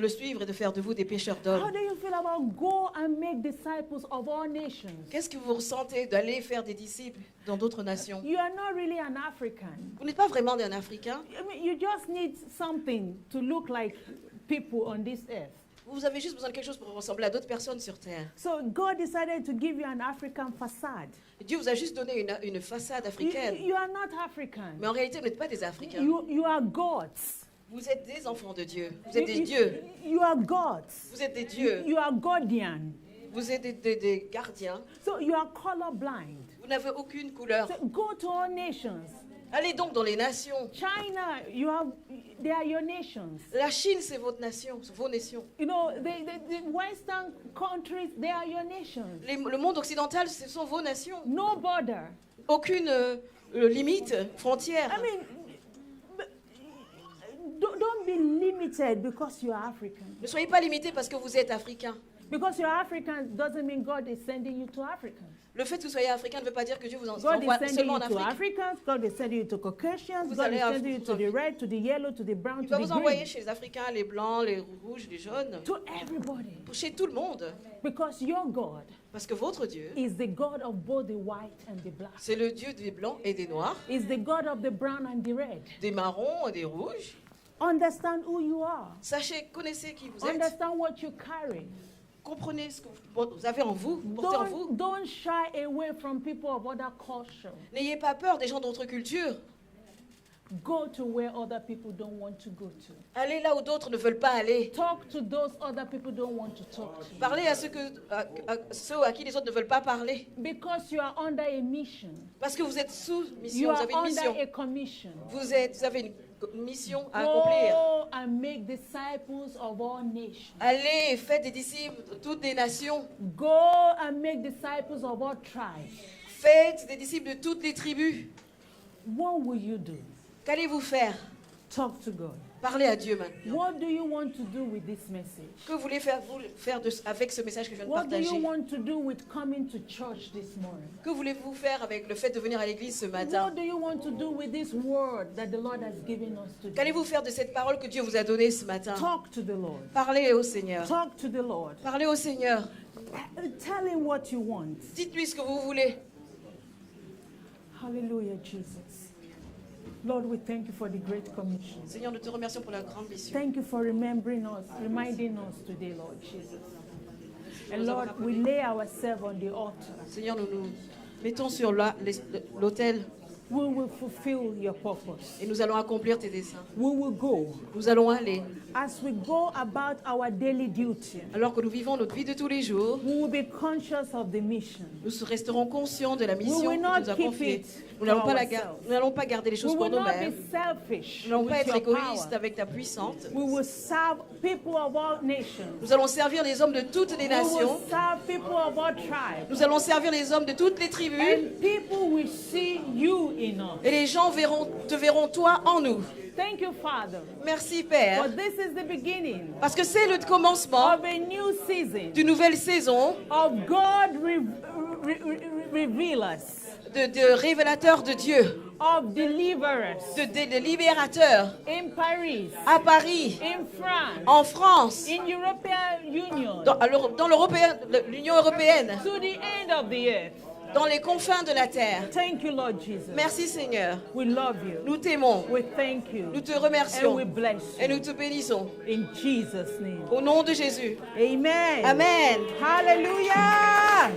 le suivre et de faire de vous des pêcheurs How d'hommes? do you feel about go and make disciples of all nations? Qu'est-ce que vous ressentez d'aller faire des disciples dans d'autres nations? You are not really an African. Vous n'êtes pas vraiment un Africain. I mean, you just need something to look like people on this earth. Vous avez juste besoin de quelque chose pour ressembler à d'autres personnes sur Terre. So God decided to give you an African facade. Dieu vous a juste donné une façade You, africaine. you are not African. Mais en réalité, vous n'êtes pas des Africains. You are gods. Vous êtes des enfants de Dieu. Vous êtes des dieux. You are gods. Vous êtes des dieux. You are Godian. Vous êtes des gardiens. So you are colorblind. Vous n'avez aucune couleur. So go to all nations. Allez donc dans les nations. China, they are your nations. La Chine, c'est votre nation, c'est vos nations. You know, the Western countries, they are your nations. Le monde occidental, ce sont vos nations. No border. Aucune limite, frontière. I mean, don't be limited because you are African. Ne soyez pas limités parce que vous êtes africain. Because you're African doesn't mean God is sending you to Africans. Le fait que vous soyez africain ne veut pas dire que Dieu vous God is envoie sending seulement en you to Afrique. Africans, God is sending you to Caucasians, Vous God allez is sending you to the red, to the yellow, to the brown, Il to va the vous envoyer green, chez les Africains, les blancs, les rouges, les jaunes, to everybody. chez tout le monde. Because your God Parce que votre Dieu, is the God of both the white and the black. c'est le Dieu des blancs et des noirs, Is the God of the brown and the red. des marrons et des rouges. Understand who you are. Sachez, connaissez qui vous êtes. Understand what you carry. Comprenez ce que vous avez en vous, vous portez en vous. Don't shy away from people of other culture. N'ayez pas peur des gens d'autres cultures. Go to where other people don't want to go to. Allez là où d'autres ne veulent pas aller. Talk to those other people don't want to talk to. Parlez à ceux à qui les autres ne veulent pas parler. Because you are under a mission. Parce que vous êtes sous You mission, vous are avez une mission. under a commission. Vous avez une mission à accomplir. Go and make disciples of all nations. Allez et faites des disciples de toutes les nations. Go and make disciples of all tribes. Faites des disciples de toutes les tribus. What will you do? Qu'allez-vous faire? Talk to God. Parlez à Dieu maintenant. What do you want to do with this message? Que voulez faire avec ce message que je viens de What do you partager? want to do with coming to church this morning? Que voulez-vous faire avec le fait de venir à l'église ce matin? What do you want to do with this word that the Lord has given us today? Qu'allez-vous faire de cette parole que Dieu vous a donnée ce matin? Talk to the Lord. Parlez au Seigneur. Talk to the Lord. Parlez au Seigneur. Tell him what you want. Dites-lui ce que vous voulez. Hallelujah, Jesus. Lord, we thank you for the Great Commission. Seigneur, nous te remercions pour la grande mission. Thank you for remembering us, reminding us today, Lord Jesus. And Lord, we lay ourselves on the altar. Seigneur, nous nous mettons sur l'autel We will fulfill your purpose. et nous allons accomplir tes desseins. We will go. Nous allons aller. As we go about our daily duty, Alors que nous vivons notre vie de tous les jours, we will be conscious of the mission. nous resterons conscients de la mission We will que not tu nous as keep confiée. it Nous n'allons for pas, ourselves. nous n'allons pas garder les We choses pour will not nous-mêmes. be selfish Nous n'allons pas with être your égoïstes power. avec ta puissante. We will serve people of all nations. Nous allons servir les hommes de toutes les We will nations. serve people of all tribes. Nous allons servir les hommes de toutes les tribus. And people will see you in us. Et les gens te verront toi en nous. Thank you, Father. Merci For Père. this is the beginning Parce que c'est le commencement of a new season d'une nouvelle saison of God revealers, de révélateurs de Dieu, of deliverers de libérateurs in Paris, à Paris, in France, en France, in European Union, dans l'Union européenne, to the end of the earth. dans les confins de la terre. Thank you, Lord Jesus. Merci Seigneur. We love you. Nous t'aimons, We thank you. nous te And remercions we bless et nous you. te bénissons. In Jesus' name. Au nom de Jésus. Amen. Amen. Hallelujah.